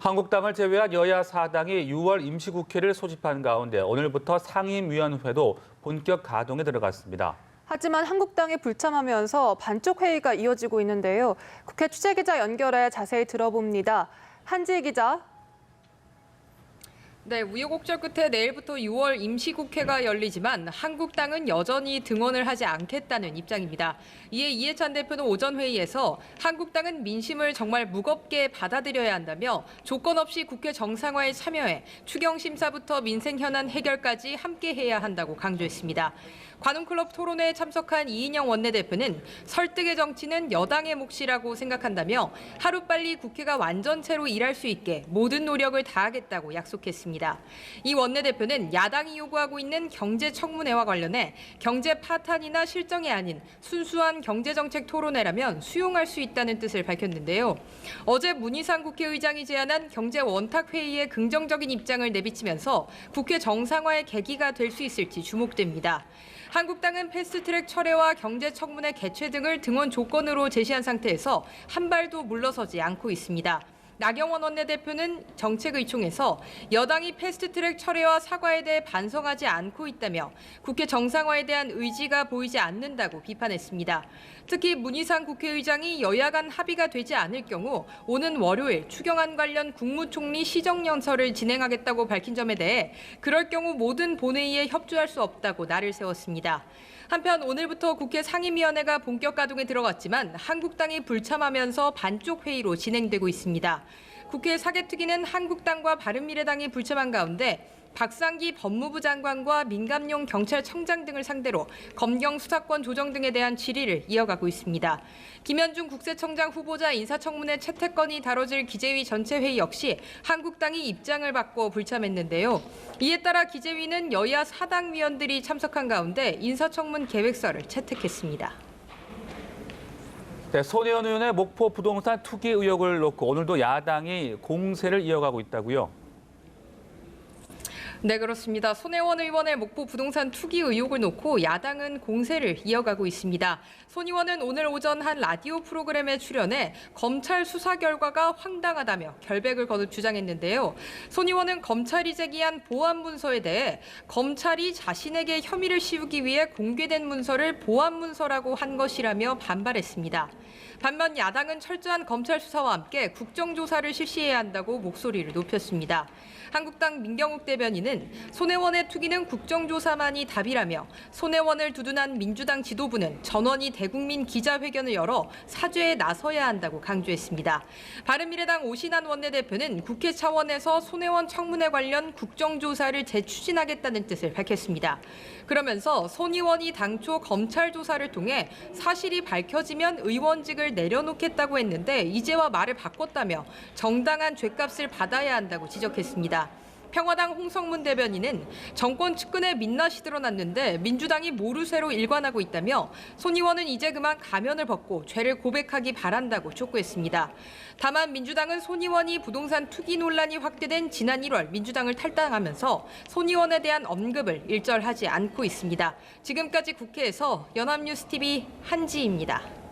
한국당을 제외한 여야 4당이 6월 임시국회를 소집한 가운데 오늘부터 상임위원회도 본격 가동에 들어갔습니다. 하지만 한국당이 불참하면서 반쪽 회의가 이어지고 있는데요. 국회 취재기자 연결해 자세히 들어봅니다. 한지희 기자. 네, 우여곡절 끝에 내일부터 6월 임시국회가 열리지만 한국당은 여전히 등원을 하지 않겠다는 입장입니다. 이에 이해찬 대표는 오전 회의에서 한국당은 민심을 정말 무겁게 받아들여야 한다며 조건 없이 국회 정상화에 참여해 추경심사부터 민생 현안 해결까지 함께해야 한다고 강조했습니다. 관훈클럽 토론회에 참석한 이인영 원내대표는 설득의 정치는 여당의 몫이라고 생각한다며 하루빨리 국회가 완전체로 일할 수 있게 모든 노력을 다하겠다고 약속했습니다. 이 원내대표는 야당이 요구하고 있는 경제청문회와 관련해 경제 파탄이나 실정이 아닌 순수한 경제정책 토론회라면 수용할 수 있다는 뜻을 밝혔는데요. 어제 문희상 국회의장이 제안한 경제원탁회의에 긍정적인 입장을 내비치면서 국회 정상화의 계기가 될 수 있을지 주목됩니다. 한국당은 패스트트랙 철회와 경제청문회 개최 등을 등원 조건으로 제시한 상태에서 한 발도 물러서지 않고 있습니다. 나경원 원내대표는 정책의총에서 여당이 패스트트랙 철회와 사과에 대해 반성하지 않고 있다며 국회 정상화에 대한 의지가 보이지 않는다고 비판했습니다. 특히 문희상 국회의장이 여야 간 합의가 되지 않을 경우 오는 월요일 추경안 관련 국무총리 시정연설을 진행하겠다고 밝힌 점에 대해 그럴 경우 모든 본회의에 협조할 수 없다고 날을 세웠습니다. 한편 오늘부터 국회 상임위원회가 본격 가동에 들어갔지만 한국당이 불참하면서 반쪽 회의로 진행되고 있습니다. 국회 사개특위는 한국당과 바른미래당이 불참한 가운데 박상기 법무부 장관과 민감용 경찰청장 등을 상대로 검경 수사권 조정 등에 대한 질의를 이어가고 있습니다. 김현중 국세청장 후보자 인사청문회 채택건이 다뤄질 기재위 전체 회의 역시 한국당이 입장을 바꿔 불참했는데요. 이에 따라 기재위는 여야 4당 위원들이 참석한 가운데 인사청문 계획서를 채택했습니다. 네, 손혜원 의원의 목포 부동산 투기 의혹을 놓고 오늘도 야당이 공세를 이어가고 있다고요? 네, 그렇습니다. 손혜원 의원의 목포 부동산 투기 의혹을 놓고 야당은 공세를 이어가고 있습니다. 손 의원은 오늘 오전 한 라디오 프로그램에 출연해 검찰 수사 결과가 황당하다며 결백을 거듭 주장했는데요. 손 의원은 검찰이 제기한 보안 문서에 대해 검찰이 자신에게 혐의를 씌우기 위해 공개된 문서를 보안 문서라고 한 것이라며 반발했습니다. 반면 야당은 철저한 검찰 수사와 함께 국정조사를 실시해야 한다고 목소리를 높였습니다. 한국당 민경욱 대변인은 손혜원의 투기는 국정조사만이 답이라며 손혜원을 두둔한 민주당 지도부는 전원이 대국민 기자회견을 열어 사죄에 나서야 한다고 강조했습니다. 바른미래당 오신환 원내대표는 국회 차원에서 손혜원 청문회 관련 국정조사를 재추진하겠다는 뜻을 밝혔습니다. 그러면서 손 의원이 당초 검찰 조사를 통해 사실이 밝혀지면 의원직을 내려놓겠다고 했는데 이제와 말을 바꿨다며 정당한 죗값을 받아야 한다고 지적했습니다. 평화당 홍성문 대변인은 정권 측근의 민낯이 드러났는데 민주당이 모르쇠로 일관하고 있다며 손 의원은 이제 그만 가면을 벗고 죄를 고백하기 바란다고 촉구했습니다. 다만 민주당은 손 의원이 부동산 투기 논란이 확대된 지난 1월 민주당을 탈당하면서 손 의원에 대한 언급을 일절하지 않고 있습니다. 지금까지 국회에서 연합뉴스TV 한지희입니다.